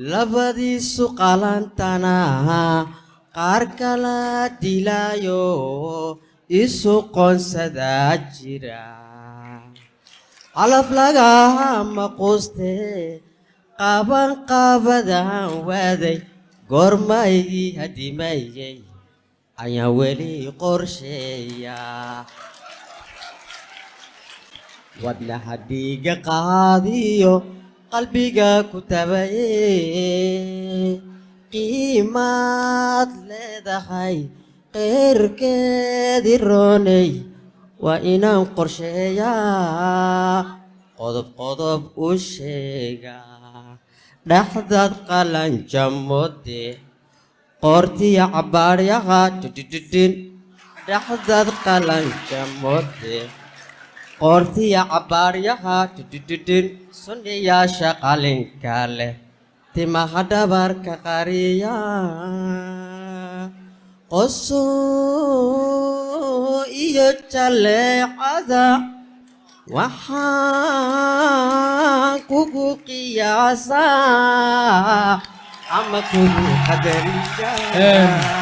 labadiisu qalantana qaar kala dilayo isu qoonsadaa jira calaf lagama quuste qaban qabadan waaday goormaygii hadimayey ayaan weli qorsheeya wadnaha dhiiga qaadiyo qalbiga ku tabaye qiimaad leedahay qeyrkeedii rooney waa inaan qorsheeyaa qodob qodob u sheegaa dhexdaad qalanjamode qoortiya cabaaryaha dhidhidhin dhexdaad qalanjamode qoortiya cabaaryaha dhidhidhin sunniyaasha qalinka leh timaha dhabarka qariya qoso iyo jaleecada waxaan kugu qiyaasaa ama kugu qadariyaa